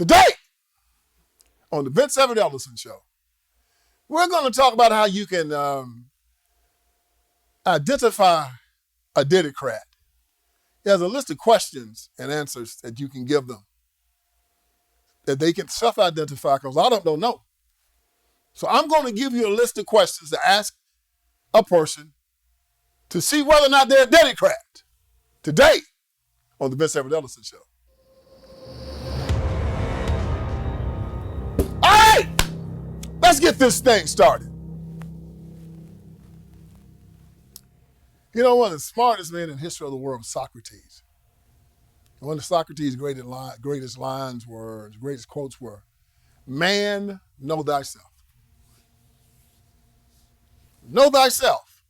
Today, on the VinceEverettEllison Show, we're going to talk about how you can identify a Diddycrat. There's a list of questions and answers that you can give them that they can self-identify, because a lot of them don't know. So I'm going to give you a list of questions to ask a person to see whether or not they're a Diddycrat. Today, on the VinceEverettEllison Show. All right, let's get this thing started. You know, one of the smartest men in the history of the world was Socrates. One of Socrates' greatest lines were, his greatest quotes were, "Man, know thyself." Know thyself.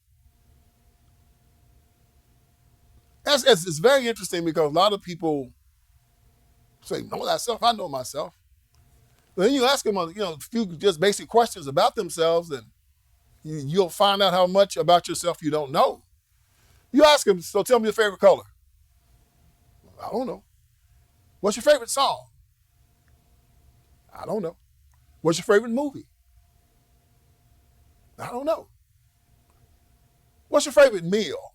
It's very interesting because a lot of people say, know thyself, I know myself. But then you ask them, a few just basic questions about themselves, and you'll find out how much about yourself you don't know. You ask them, so tell me your favorite color. I don't know. What's your favorite song? I don't know. What's your favorite movie? I don't know. What's your favorite meal?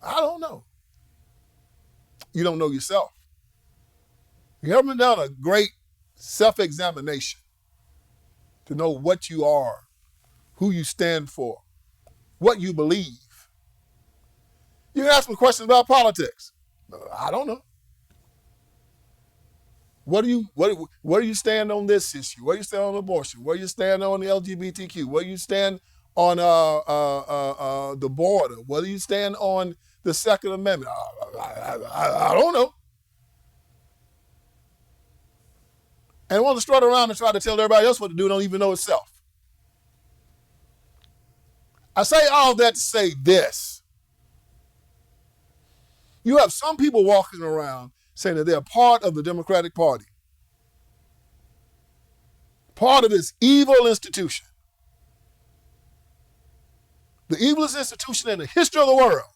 I don't know. You don't know yourself. You haven't done a great self-examination to know what you are, who you stand for, what you believe. You can ask me questions about politics. I don't know. Where do you stand on this issue? Where do you stand on abortion? Where do you stand on the LGBTQ? Where do you stand on the border? Where do you stand on the Second Amendment? I don't know. And want to strut around and try to tell everybody else what to do, don't even know itself. I say all that to say this. You have some people walking around saying that they're part of the Democratic Party, part of this evil institution, the evilest institution in the history of the world.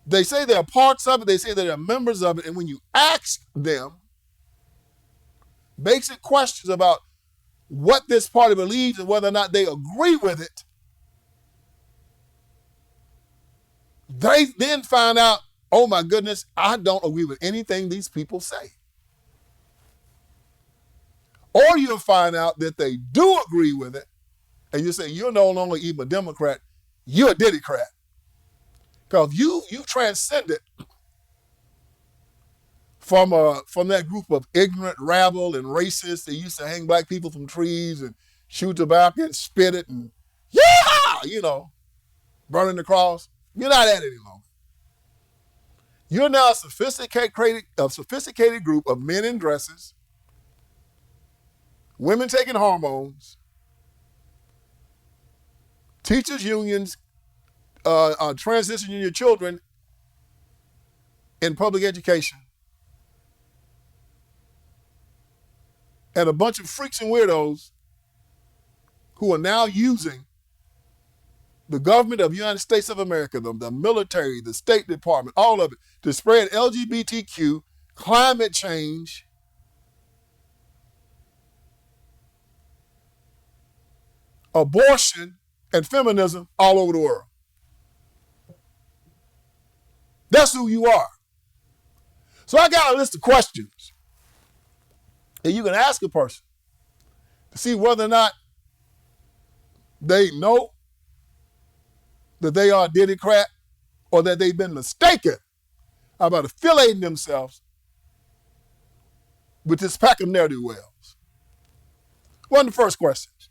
They say they're parts of it, they say they're members of it, and when you ask them basic questions about what this party believes and whether or not they agree with it, they then find out, oh my goodness, I don't agree with anything these people say. Or you'll find out that they do agree with it, and you say, you're no longer even a Democrat, you're a Diddycrat. Because you transcended from that group of ignorant rabble and racists that used to hang black people from trees and shoot tobacco and spit it and, burning the cross. You're not that any longer. You're now a sophisticated group of men in dresses, women taking hormones, teachers' unions transitioning your children in public education, and a bunch of freaks and weirdos who are now using the government of the United States of America, the military, the State Department, all of it, to spread LGBTQ, climate change, abortion, and feminism all over the world. That's who you are. So I got a list of questions that you can ask a person to see whether or not they know that they are a Diddycrat or that they've been mistaken about affiliating themselves with this pack of ne'er-do-wells. One of the first questions.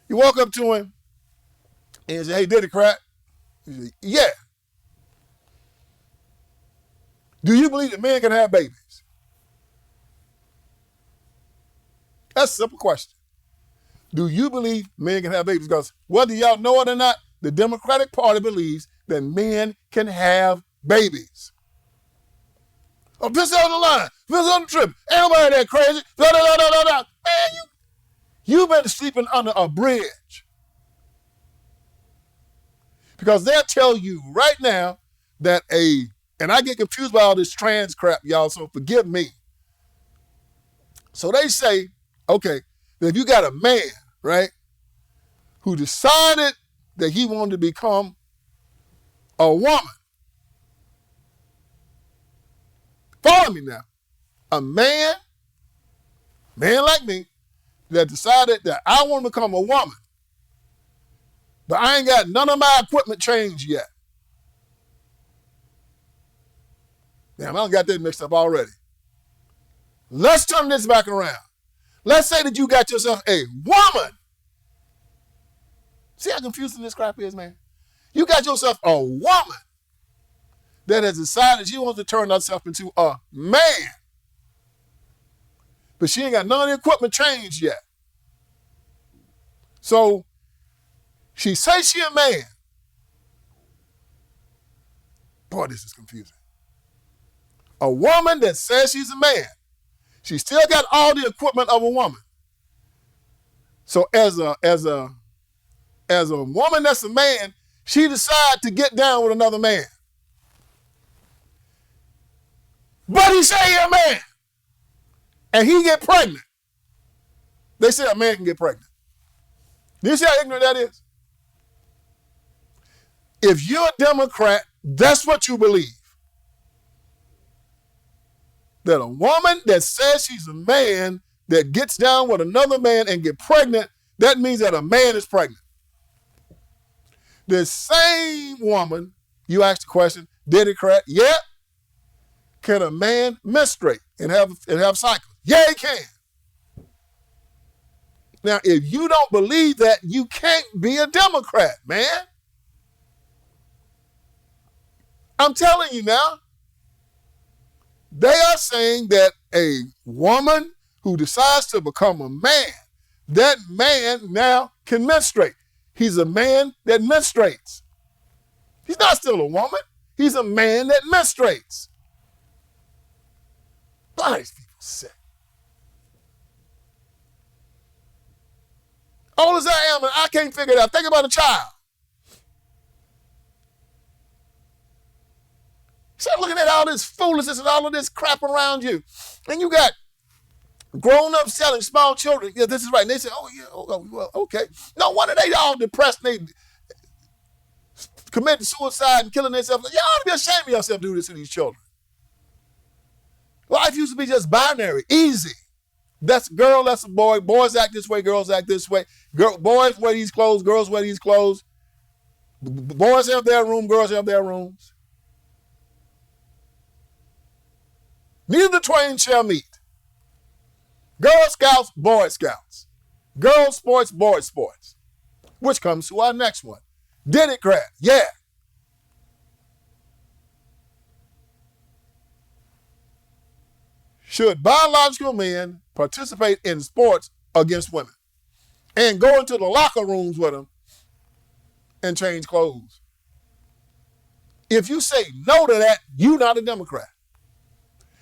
You walk up to him and you say, hey, Diddycrat. You say, yeah. Do you believe that men can have babies? That's a simple question. Do you believe men can have babies? Because whether y'all know it or not, the Democratic Party believes that men can have babies. Oh, piss on the line, piss on the trip. Ain't nobody that crazy. Man, you've been sleeping under a bridge. Because they'll tell you right now that a And I get confused by all this trans crap, y'all, so forgive me. So they say, okay, that if you got a man, right, who decided that he wanted to become a woman, follow me now, a man like me, that decided that I want to become a woman, but I ain't got none of my equipment changed yet. Damn, I done got that mixed up already. Let's turn this back around. Let's say that you got yourself a woman. See how confusing this crap is, man? You got yourself a woman that has decided she wants to turn herself into a man. But she ain't got none of the equipment changed yet. So she says she a man. Boy, this is confusing. A woman that says she's a man. She still got all the equipment of a woman. So as a woman that's a man, she decides to get down with another man. But he say he a man. And he get pregnant. They say a man can get pregnant. Do you see how ignorant that is? If you're a Democrat, that's what you believe. That a woman that says she's a man that gets down with another man and get pregnant, that means that a man is pregnant. The same woman, you asked the question, Diddycratic, yeah, can a man menstruate and have cycles? Yeah, he can. Now, if you don't believe that, you can't be a Democrat, man. I'm telling you now. They are saying that a woman who decides to become a man, that man now can menstruate. He's a man that menstruates. He's not still a woman. He's a man that menstruates. Why these people sick? Old as I am, and I can't figure it out. Think about a child. Start looking at all this foolishness and all of this crap around you. And you got grown-ups telling small children, yeah, this is right. And they say, oh, yeah, well, okay. No wonder they all depressed and they committing suicide and killing themselves. You ought to be ashamed of yourself to do this to these children. Life used to be just binary, easy. That's a girl, that's a boy. Boys act this way, girls act this way. Boys wear these clothes, girls wear these clothes. Boys have their room, girls have their rooms. Neither the twain shall meet. Girl Scouts, Boy Scouts. Girl sports, boy sports. Which comes to our next one. Diddycratic, yeah. Should biological men participate in sports against women and go into the locker rooms with them and change clothes? If you say no to that, you're not a Democrat.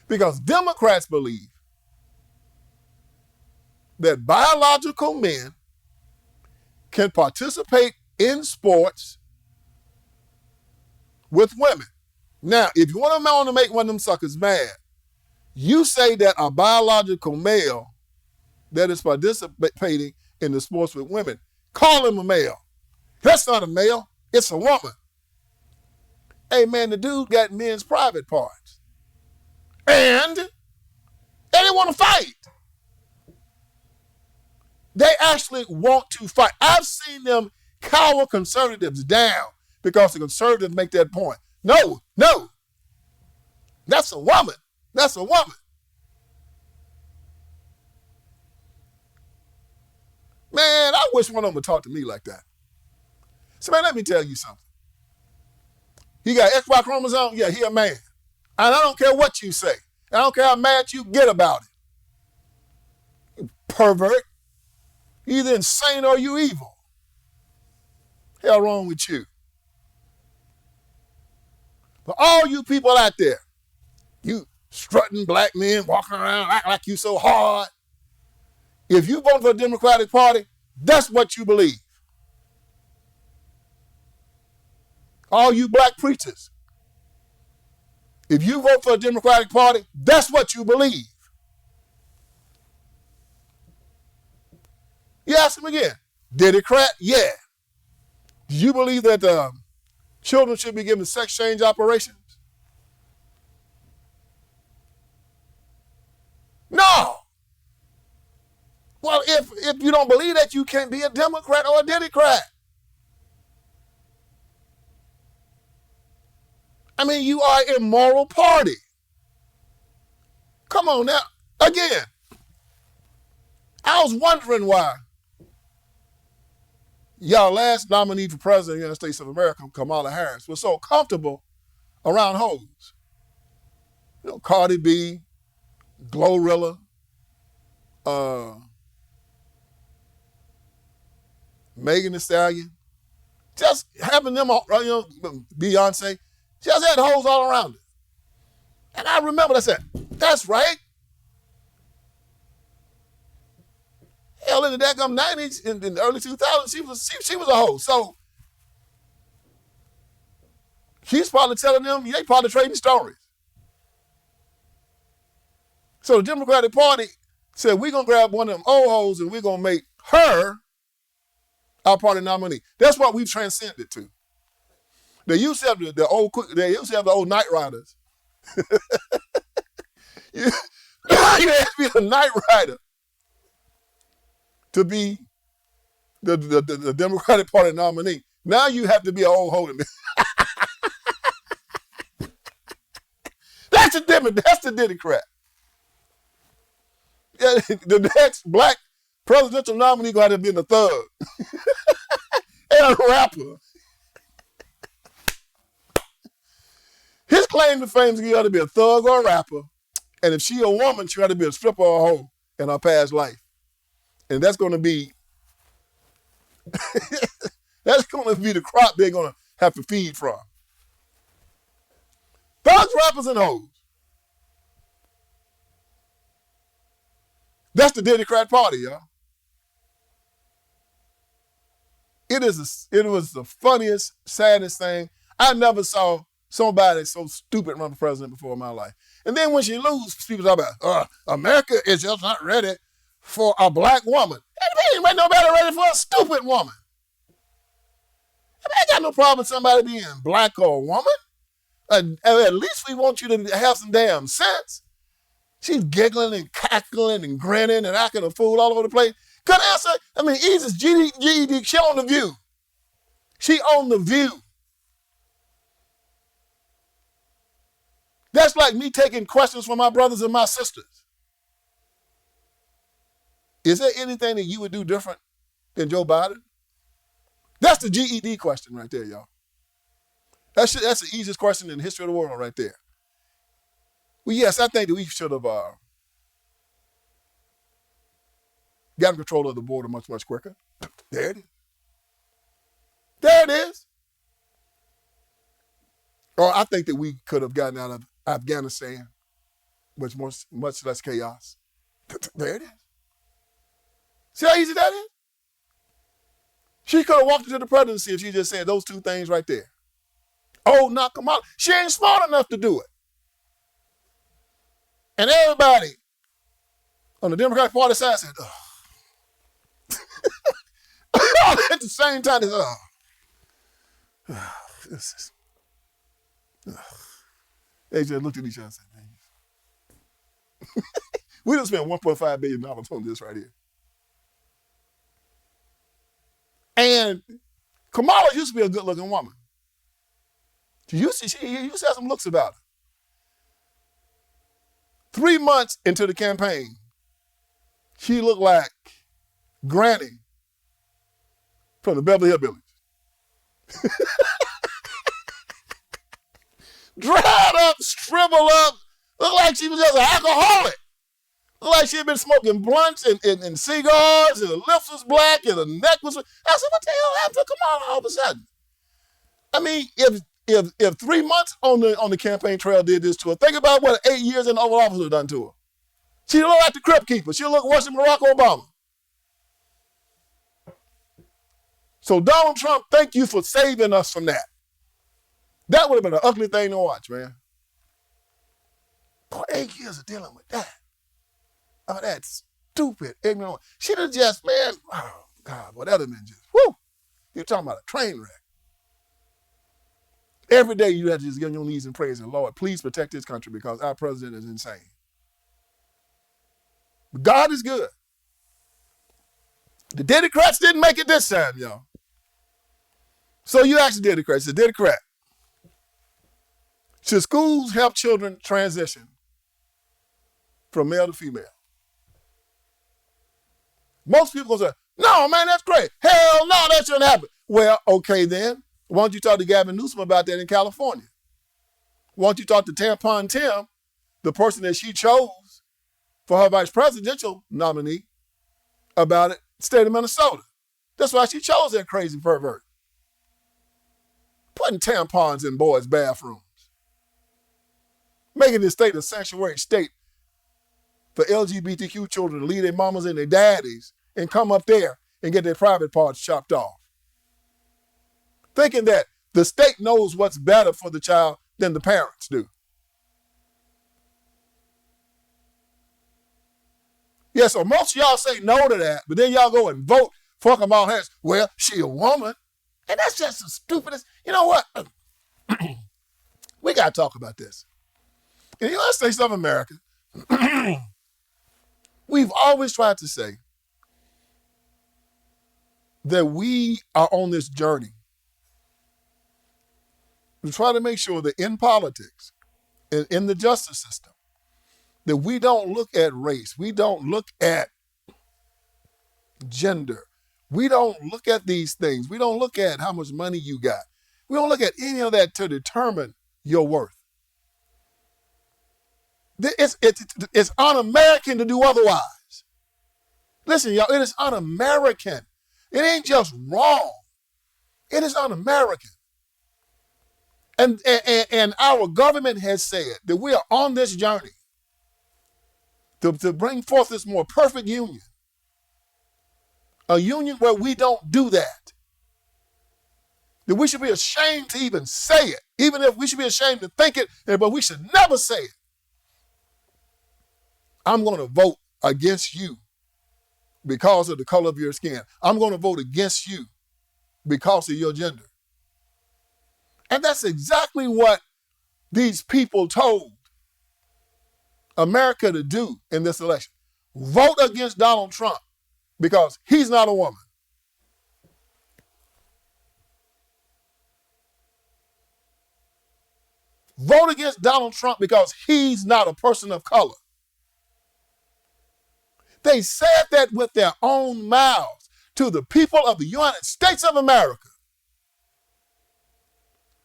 Because Democrats believe that biological men can participate in sports with women. Now, if you want to make one of them suckers mad, you say that a biological male that is participating in the sports with women, call him a male. That's not a male, it's a woman. Hey man, the dude got men's private parts. And they want to fight. They actually want to fight. I've seen them cower conservatives down because the conservatives make that point. No, that's a woman. That's a woman. Man, I wish one of them would talk to me like that. So man, let me tell you something. He got XY chromosome? Yeah, he a man. And I don't care what you say. I don't care how mad you get about it. You pervert. You either insane or you evil. Hell wrong with you. But all you people out there, you strutting black men walking around acting like you so hard. If you vote for the Democratic Party, that's what you believe. All you black preachers, If you vote for the Democratic Party, that's what you believe. You ask him again, Diddycratic? Yeah. Do you believe that children should be given sex change operations? No. Well, if you don't believe that, you can't be a Democrat or a Diddycrat. I mean, you are an immoral party. Come on now. Again, I was wondering why y'all last nominee for president of the United States of America, Kamala Harris, was so comfortable around hoes. You know, Cardi B, Glorilla, Megan Thee Stallion, just having them, Beyonce, just had hoes all around it. And I remember, I said, that's right. Hell, in the daggum 90s, in the early 2000s, she was a hoe. So she's probably telling them, they probably trading stories. So the Democratic Party said, we're going to grab one of them old hoes and we're going to make her our party nominee. That's what we've transcended to. They used to have the old night riders. you had to be a night rider to be the Democratic Party nominee. Now you have to be an old hoe. That's the Diddycrat. Yeah, the next black presidential nominee going to have to be a thug and a rapper. His claim to fame is he ought to be a thug or a rapper, and if she a woman, she ought to be a stripper or a hoe in her past life. And that's going to be the crop they're going to have to feed from. Thugs, rappers, and hoes. That's the Diddycrat party, y'all. It was the funniest, saddest thing. I never saw somebody so stupid run for president before in my life. And then when she loses, people talk about, America is just not ready for a black woman. Ain't nobody ready for a stupid woman. I got no problem with somebody being black or a woman. At least we want you to have some damn sense. She's giggling and cackling and grinning and acting a fool all over the place. Good answer. I mean, Easy's GED, she on The View. She on The View. That's like me taking questions from my brothers and my sisters. Is there anything that you would do different than Joe Biden? That's the GED question right there, y'all. That's the easiest question in the history of the world right there. Well, yes, I think that we should have gotten control of the border much, much quicker. There it is. There it is. Or I think that we could have gotten out of Afghanistan with much less chaos. There it is. See how easy that is? She could have walked into the presidency if she just said those two things right there. Oh, knock them out. She ain't smart enough to do it. And everybody on the Democratic Party side said, at the same time, they said, this is, they just looked at each other and said, man, we just spent $1.5 billion on this right here. And Kamala used to be a good-looking woman. She used to have some looks about her. 3 months into the campaign, she looked like Granny from the Beverly Hillbillies. Dried up, shriveled up, looked like she was just an alcoholic. Looked like she had been smoking blunts and cigars, and the lips was black, and the neck was... I said, what the hell happened to Kamala all of a sudden? I mean, if 3 months on the campaign trail did this to her, think about what 8 years in the Oval Office would have done to her. She looked like the Crypt Keeper. She looked worse than Barack Obama. So Donald Trump, thank you for saving us from that. That would have been an ugly thing to watch, man. Boy, 8 years of dealing with that. Oh, that stupid, ignorant. She'd have just, man, oh, God, well, that would have been just, whoo. You're talking about a train wreck. Every day you have to just get on your knees and praise the Lord. Please protect this country because our president is insane. But God is good. The Diddycrats didn't make it this time, y'all. So you ask the Diddycrats, the Diddycrat. Should schools help children transition from male to female? Most people say, no, man, that's great. Hell no, that shouldn't happen. Well, okay then. Why don't you talk to Gavin Newsom about that in California? Why don't you talk to Tampon Tim, the person that she chose for her vice presidential nominee, about it, state of Minnesota. That's why she chose that crazy pervert. Putting tampons in boys' bathrooms. Making this state a sanctuary state for LGBTQ children to leave their mamas and their daddies and come up there and get their private parts chopped off. Thinking that the state knows what's better for the child than the parents do. Yeah, so most of y'all say no to that, but then y'all go and vote for Kamala Harris. Well, she a woman. And that's just the stupidest. You know what? We got to talk about this. In the United States of America, we've always tried to say that we are on this journey to try to make sure that in politics and in the justice system, that we don't look at race, we don't look at gender, we don't look at these things, we don't look at how much money you got. We don't look at any of that to determine your worth. It's un-American to do otherwise. Listen, y'all, it is un-American. It ain't just wrong. It is un-American. And our government has said that we are on this journey to bring forth this more perfect union. A union where we don't do that. That we should be ashamed to even say it. Even if we should be ashamed to think it, but we should never say it. I'm going to vote against you because of the color of your skin. I'm going to vote against you because of your gender. And that's exactly what these people told America to do in this election. Vote against Donald Trump because he's not a woman. Vote against Donald Trump because he's not a person of color. They said that with their own mouths to the people of the United States of America.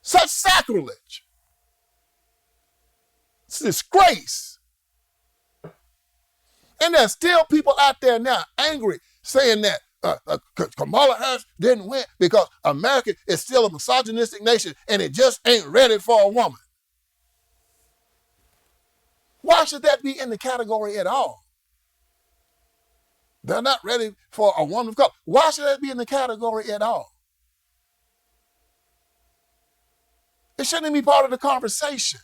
Such sacrilege. It's disgrace. And there's still people out there now angry saying that Kamala Harris didn't win because America is still a misogynistic nation and it just ain't ready for a woman. Why should that be in the category at all? They're not ready for a woman of color. Why should that be in the category at all? It shouldn't be part of the conversation.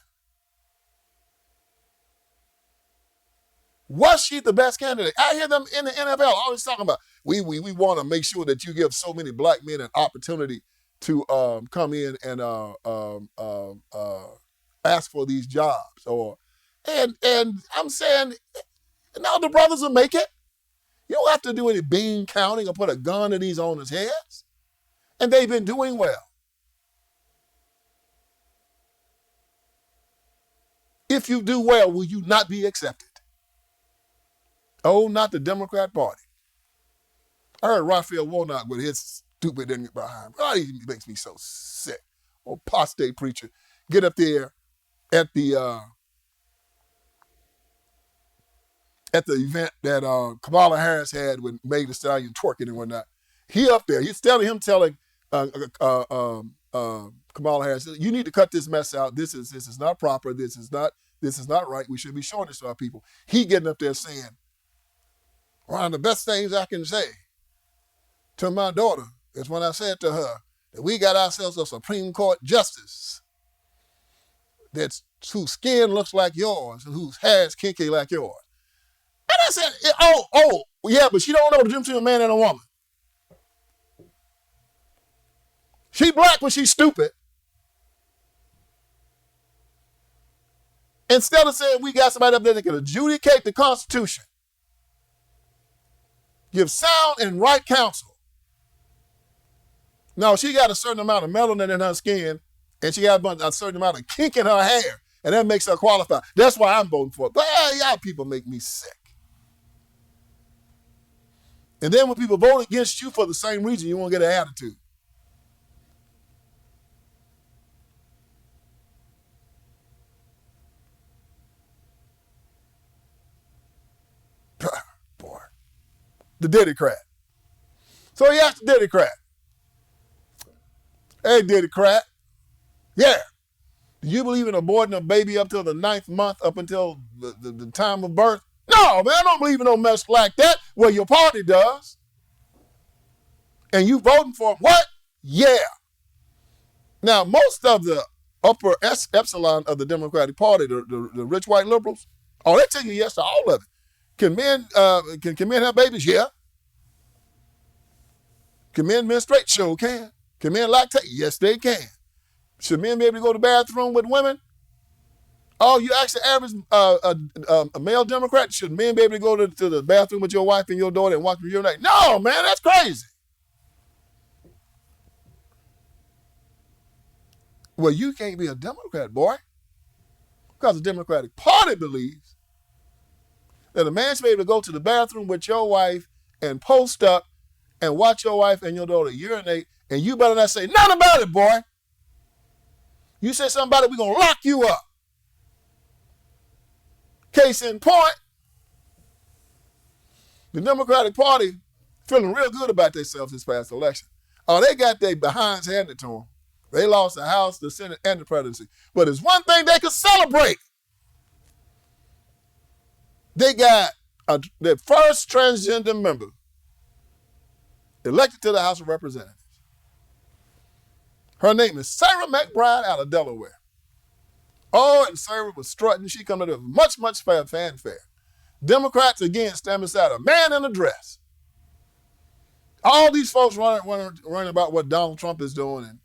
Was she the best candidate? I hear them in the NFL always talking about, we want to make sure that you give so many black men an opportunity to come in and ask for these jobs. And I'm saying, now the brothers will make it. You don't have to do any bean counting or put a gun in these owners' heads. And they've been doing well. If you do well, will you not be accepted? Oh, not the Democrat Party. I heard Raphael Warnock with his stupid ignorant behind. Oh, he makes me so sick. Oh, apostate preacher. Get up there at the event that Kamala Harris had with Meg Thee Stallion twerking and whatnot. He up there. He's telling Kamala Harris, you need to cut this mess out. This is not proper. This is not right. We should be showing this to our people. He getting up there saying, one of the best things I can say to my daughter is when I said to her that we got ourselves a Supreme Court justice. whose skin looks like yours and whose hair is kinky like yours. And I said, yeah, but she don't know the difference between a man and a woman. She black when she's stupid. Instead of saying we got somebody up there that can adjudicate the Constitution, give sound and right counsel. No, she got a certain amount of melanin in her skin, and she got a certain amount of kink in her hair, and that makes her qualified. That's why I'm voting for it. But y'all people make me sick. And then when people vote against you for the same reason, you won't get an attitude. Boy. The Diddycratic. So he asked the Diddycratic, hey, Diddycratic, yeah, do you believe in aborting a baby up till the 9th month, up until the time of birth? No, man, I don't believe in no mess like that. Well, your party does. And you voting for what? Yeah. Now, most of the upper epsilon of the Democratic Party, the rich white liberals, they tell you yes to all of it. Can men have babies? Yeah. Can men menstruate? Sure can. Can men lactate? Yes, they can. Should men be able to go to the bathroom with women? Oh, you ask the average a male Democrat, should men be able to go to the bathroom with your wife and your daughter and watch them urinate? No, man, that's crazy. Well, you can't be a Democrat, boy, because the Democratic Party believes that a man should be able to go to the bathroom with your wife and post up and watch your wife and your daughter urinate, and you better not say nothing about it, boy. You say something about it, we're going to lock you up. Case in point, the Democratic Party feeling real good about themselves this past election. They got their behinds handed to them. They lost the House, the Senate, and the presidency. But there's one thing they could celebrate. They got their first transgender member elected to the House of Representatives. Her name is Sarah McBride out of Delaware. And Sarah was strutting. She come to with much, much fanfare. Democrats, again, stand beside a man in a dress. All these folks running about what Donald Trump is doing and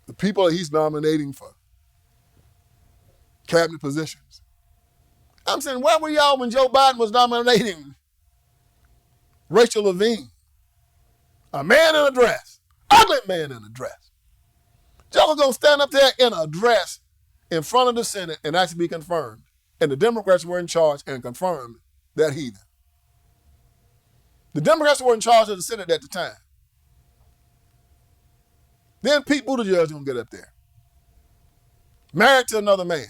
the people that he's nominating for cabinet positions. I'm saying, where were y'all when Joe Biden was nominating Rachel Levine? A man in a dress. Ugly man in a dress. Joe was going to stand up there in a dress in front of the Senate and actually be confirmed. And the Democrats were in charge and confirmed that heathen. The Democrats were in charge of the Senate at the time. Then Pete Buttigieg going to get up there. Married to another man.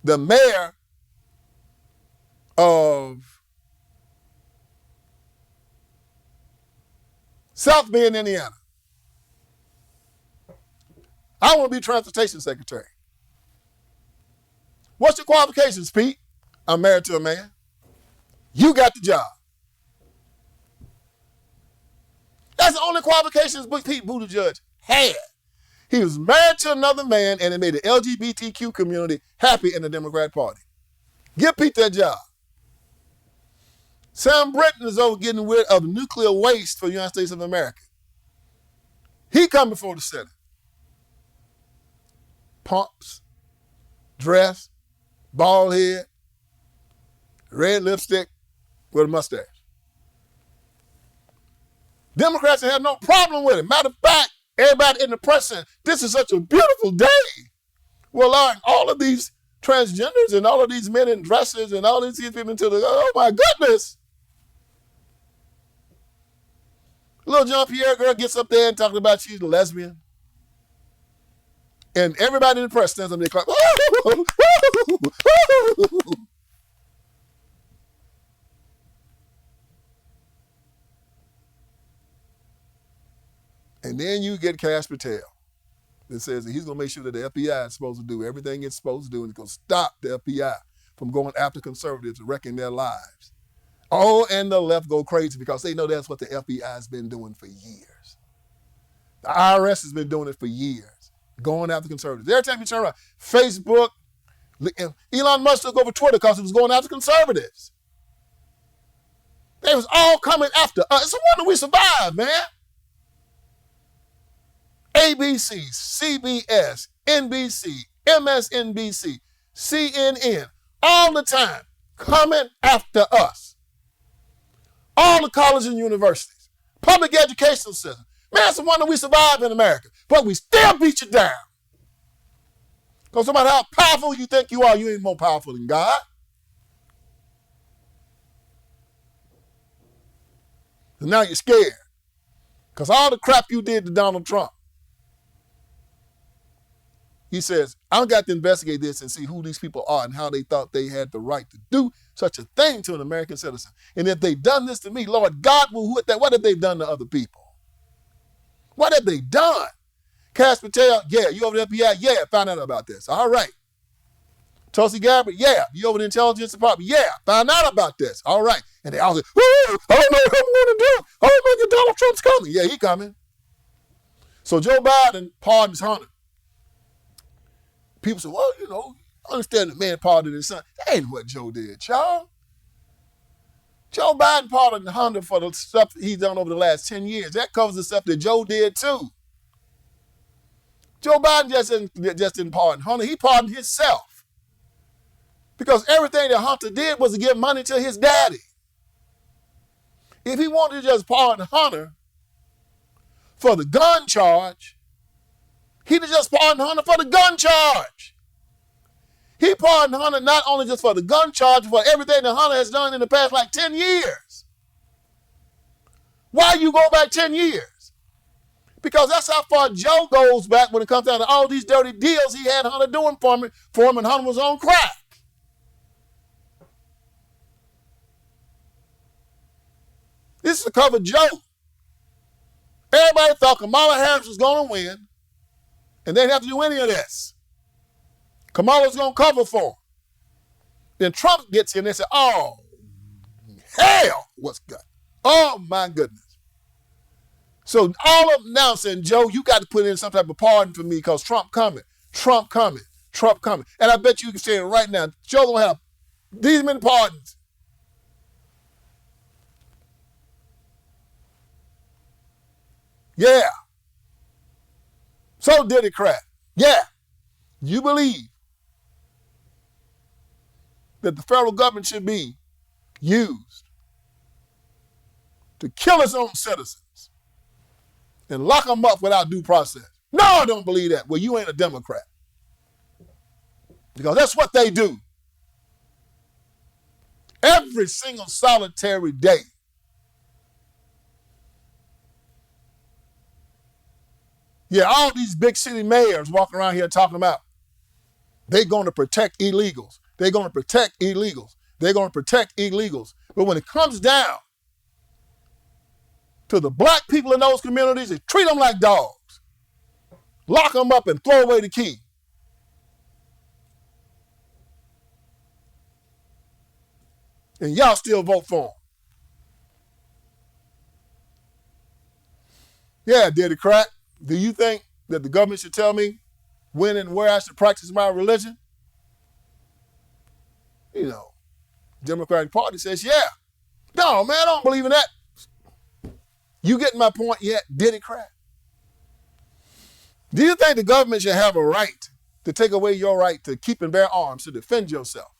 The mayor of South Bend, Indiana. I want to be transportation secretary. What's your qualifications, Pete? I'm married to a man. You got the job. That's the only qualifications Pete Buttigieg had. He was married to another man, and it made the LGBTQ community happy in the Democrat Party. Give Pete that job. Sam Brinton is over getting rid of nuclear waste for the United States of America. He come before the Senate. Pumps, dress, bald head, red lipstick with a mustache. Democrats have no problem with it. Matter of fact, everybody in the press said, this is such a beautiful day. We're allowing all of these transgenders and all of these men in dresses and all these people into the, oh my goodness. Little Jean-Pierre girl gets up there and talking about she's a lesbian. And everybody in the press stands up there clap. And then you get Cash Patel that says that he's going to make sure that the FBI is supposed to do everything it's supposed to do, and it's going to stop the FBI from going after conservatives and wrecking their lives. And the left go crazy because they know that's what the FBI has been doing for years. The IRS has been doing it for years. Going after conservatives. Every time you turn around, Facebook, Elon Musk took over Twitter because he was going after conservatives. They was all coming after us. It's a wonder we survived, man. ABC, CBS, NBC, MSNBC, CNN, all the time coming after us. All the colleges and universities, public educational system. Man, it's a wonder we survive in America, but we still beat you down. Because no matter how powerful you think you are, you ain't more powerful than God. And now you're scared. Because all the crap you did to Donald Trump. He says, I've got to investigate this and see who these people are and how they thought they had the right to do such a thing to an American citizen. And if they've done this to me, Lord God will that. What have they done to other people? What have they done? Cash Patel, yeah. You over the FBI? Yeah, found out about this. All right. Tulsi Gabbard, yeah. You over the intelligence department? Yeah, found out about this. All right. And they all say, I don't know what I'm going to do. I don't know if Donald Trump's coming. Yeah, he coming. So Joe Biden pardons Hunter. People say, well, I understand the man pardoned his son. That ain't what Joe did, y'all. Joe Biden pardoned Hunter for the stuff he's done over the last 10 years. That covers the stuff that Joe did too. Joe Biden just didn't pardon Hunter. He pardoned himself. Because everything that Hunter did was to give money to his daddy. If he wanted to just pardon Hunter for the gun charge, he'd have just pardoned Hunter for the gun charge. He pardoned Hunter not only just for the gun charge, but for everything that Hunter has done in the past 10 years. Why you go back 10 years? Because that's how far Joe goes back when it comes down to all these dirty deals he had Hunter doing for him and Hunter was on crack. This is to cover Joe. Everybody thought Kamala Harris was going to win, and they didn't have to do any of this. Kamala's going to cover for him. Then Trump gets here and they say, oh, hell, what's good? Oh, my goodness. So all of them now saying, Joe, you got to put in some type of pardon for me because Trump coming, Trump coming, Trump coming. And I bet you can say it right now. Joe don't have these many pardons. Yeah. So Diddycratic. Yeah. You believe that the federal government should be used to kill its own citizens and lock them up without due process. No, I don't believe that. Well, you ain't a Democrat. Because that's what they do. Every single solitary day. Yeah, all these big city mayors walking around here talking about they're going to protect illegals. They're going to protect illegals. They're going to protect illegals. But when it comes down to the black people in those communities, they treat them like dogs. Lock them up and throw away the key. And y'all still vote for them. Yeah, Diddycratic. Do you think that the government should tell me when and where I should practice my religion? Democratic Party says, yeah. No, man, I don't believe in that. You getting my point yet, Diddycratic? Do you think the government should have a right to take away your right to keep and bear arms to defend yourself?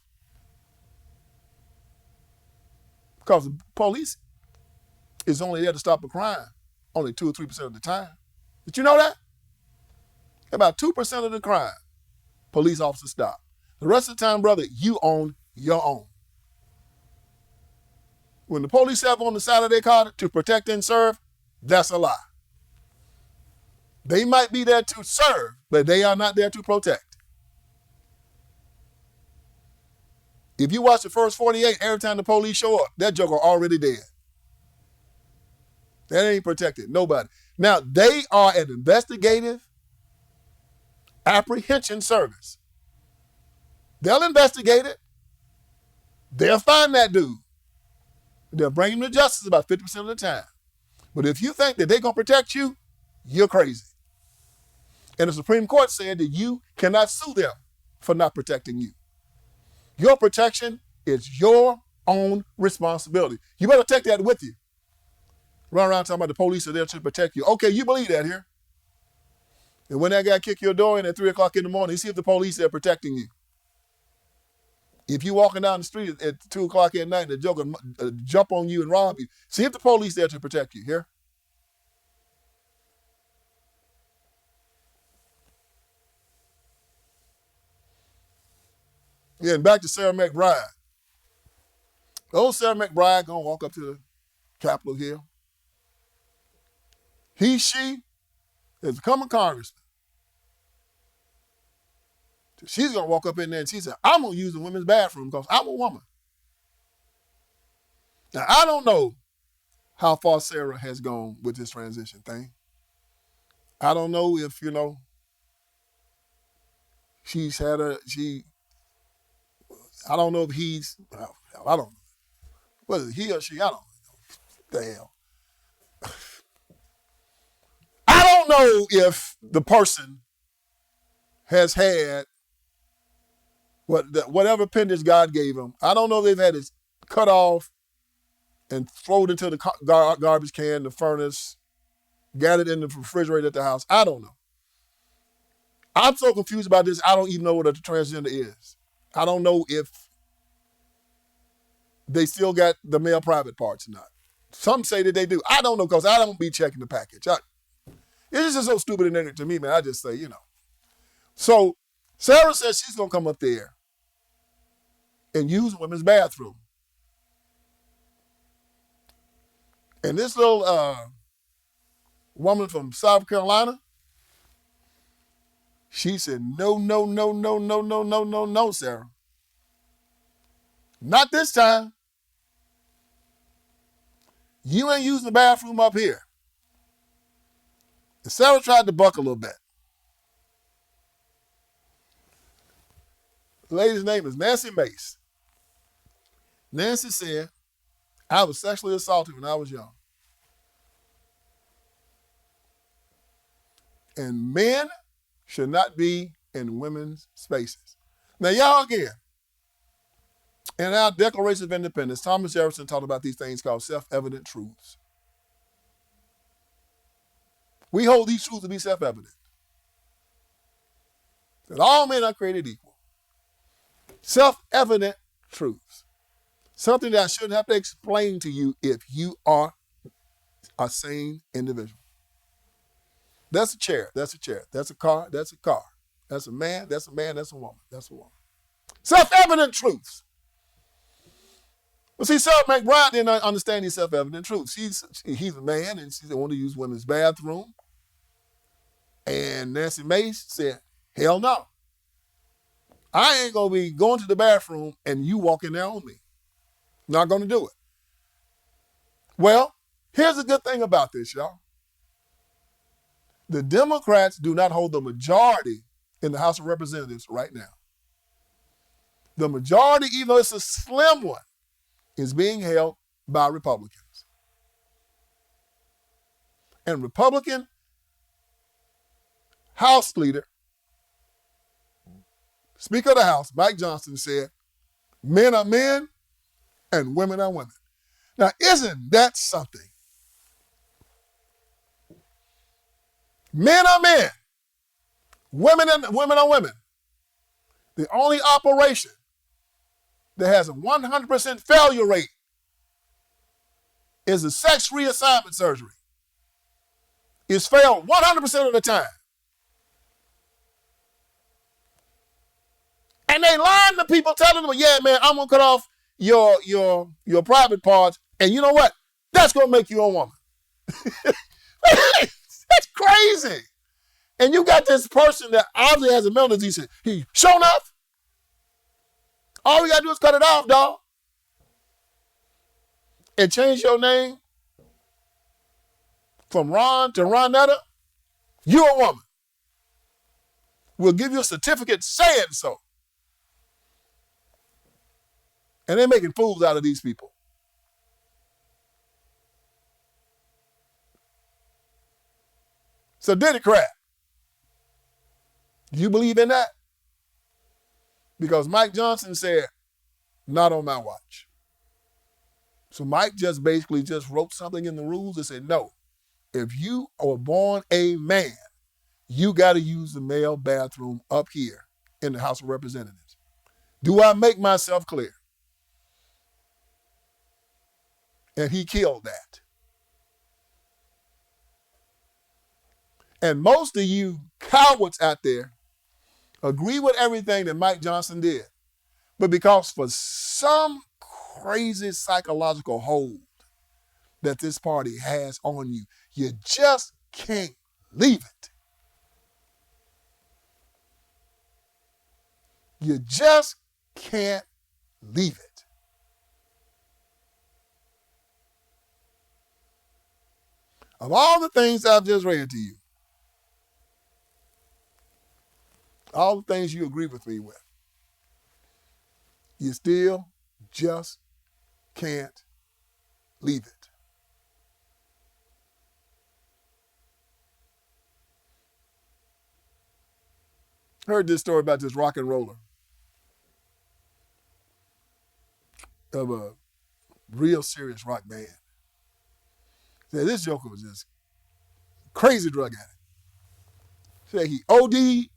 Because the police is only there to stop a crime only 2 or 3% of the time. Did you know that? About 2% of the crime, police officers stop. The rest of the time, brother, you own your own. When the police have on the side of their car to protect and serve, that's a lie. They might be there to serve, but they are not there to protect. If you watch the first 48, every time the police show up, that joker already dead. That ain't protected, nobody. Now, they are an investigative apprehension service. They'll investigate it. They'll find that dude. They'll bring him to justice about 50% of the time. But if you think that they're going to protect you, you're crazy. And the Supreme Court said that you cannot sue them for not protecting you. Your protection is your own responsibility. You better take that with you. Run around talking about the police are there to protect you. Okay, you believe that here. And when that guy kick your door in at 3 o'clock in the morning, you see if the police are protecting you. If you walking down the street at 2 o'clock at night and the joker jump on you and rob you, see if the police there to protect you here. Yeah, and back to Sarah McBride. Old Sarah McBride gonna walk up to the Capitol Hill. She is becoming congressman. She's gonna walk up in there and she said, I'm gonna use the women's bathroom because I'm a woman. Now, I don't know how far Sarah has gone with this transition thing. I don't know if, she's had I don't know if he's, I don't know. Whether he or she, I don't know. The hell. I don't know if the person has had whatever appendage God gave him. I don't know if they've had it cut off and thrown into the garbage can, the furnace, gathered in the refrigerator at the house. I don't know. I'm so confused about this, I don't even know what a transgender is. I don't know if they still got the male private parts or not. Some say that they do. I don't know because I don't be checking the package. It's just so stupid and ignorant to me, man. I just say, So Sarah says she's going to come up there and use women's bathroom. And this little woman from South Carolina, she said, no, no, no, no, no, no, no, no, no, Sarah. Not this time. You ain't using the bathroom up here. And Sarah tried to buck a little bit. The lady's name is Nancy Mace. Nancy said, I was sexually assaulted when I was young. And men should not be in women's spaces. Now, y'all again, in our Declaration of Independence, Thomas Jefferson talked about these things called self-evident truths. We hold these truths to be self-evident. That all men are created equal. Self-evident truths. Something that I shouldn't have to explain to you if you are a sane individual. That's a chair, that's a chair. That's a car, that's a car. That's a man, that's a man, that's a woman, that's a woman. Self-evident truths. Well, see, Sarah McBride didn't understand these self-evident truths. He's a man, and she wanted to use women's bathroom. And Nancy Mace said, hell no. I ain't going to be going to the bathroom and you walk in there on me. Not going to do it. Well, here's the good thing about this, y'all. The Democrats do not hold the majority in the House of Representatives right now. The majority, even though it's a slim one, is being held by Republicans. And Republican House Leader, Speaker of the House, Mike Johnson, said, men are men and women are women. Now, isn't that something? Men are men. Women are women. The only operation that has a 100% failure rate is the sex reassignment surgery. It's failed 100% of the time. And they lying to people telling them, yeah, man, I'm going to cut off your private parts. And you know what? That's going to make you a woman. That's crazy. And you got this person that obviously has a mental disease. He show enough. All we got to do is cut it off, dog. And change your name from Ron to Ronetta. You're a woman. We'll give you a certificate saying so. And they're making fools out of these people. So Diddycratic. Do you believe in that? Because Mike Johnson said, not on my watch. So Mike just basically just wrote something in the rules and said, no, if you are born a man, you got to use the male bathroom up here in the House of Representatives. Do I make myself clear? And he killed that. And most of you cowards out there agree with everything that Mike Johnson did. But because for some crazy psychological hold that this party has on you, you just can't leave it. You just can't leave it. Of all the things I've just read to you, all the things you agree with me with, you still just can't leave it. Heard this story about this rock and roller of a real serious rock band. Said this joker was just crazy drug addict. Said he OD'd,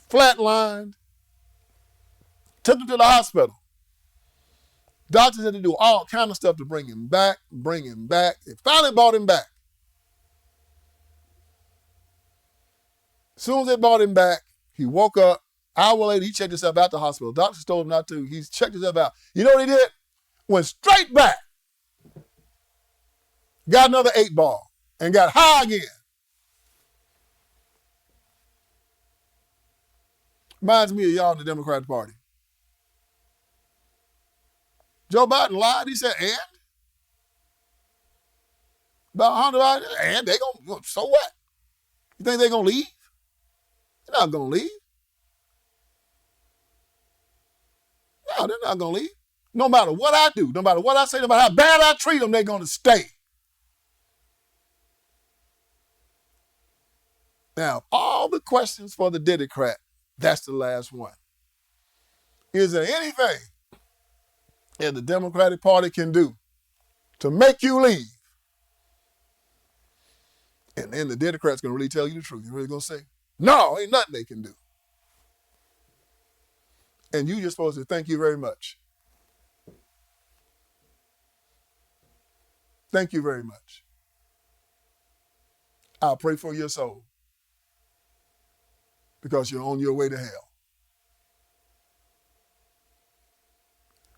flatlined, took him to the hospital. Doctors had to do all kind of stuff to bring him back. They finally brought him back. As soon as they brought him back, he woke up. Hour later, he checked himself out the hospital. Doctors told him not to. He checked himself out. You know what he did? Went straight back. Got another 8-ball and got high again. Reminds me of y'all in the Democratic Party. Joe Biden lied. He said, and? About 100, and they gonna, so what? You think they're gonna leave? They're not gonna leave. No, they're not gonna leave. No matter what I do, no matter what I say, no matter how bad I treat them, they're gonna stay. Now, all the questions for the Diddycratic, that's the last one. Is there anything that the Democratic Party can do to make you leave? And then the Democrats going to really tell you the truth. You're really going to say, no, ain't nothing they can do. And you just supposed to thank you very much. Thank you very much. I'll pray for your soul because you're on your way to hell.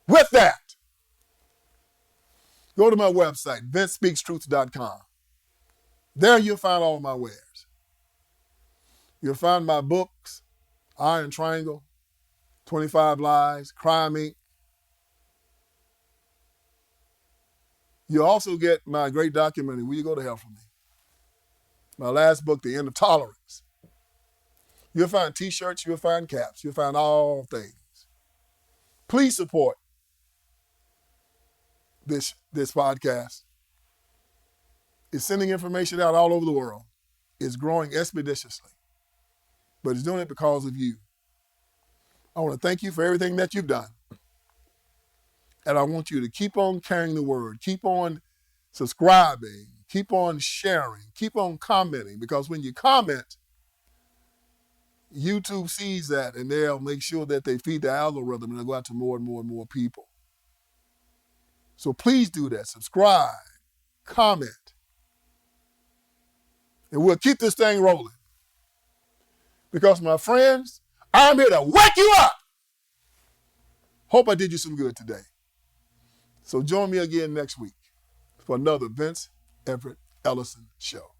With that, go to my website, VinceSpeaksTruth.com. There you'll find all of my wares. You'll find my books, Iron Triangle, 25 Lies, Crime Inc. You'll also get my great documentary, Will You Go to Hell For Me? My last book, The End of Tolerance. You'll find t-shirts, you'll find caps, you'll find all things. Please support this podcast. It's sending information out all over the world. It's growing expeditiously. But it's doing it because of you. I want to thank you for everything that you've done. And I want you to keep on carrying the word. Keep on subscribing. Keep on sharing. Keep on commenting. Because when you comment, YouTube sees that and they'll make sure that they feed the algorithm and they'll go out to more and more and more people. So please do that. Subscribe. Comment. And we'll keep this thing rolling. Because, my friends, I'm here to wake you up. Hope I did you some good today. So join me again next week for another Vince Everett Ellison Show.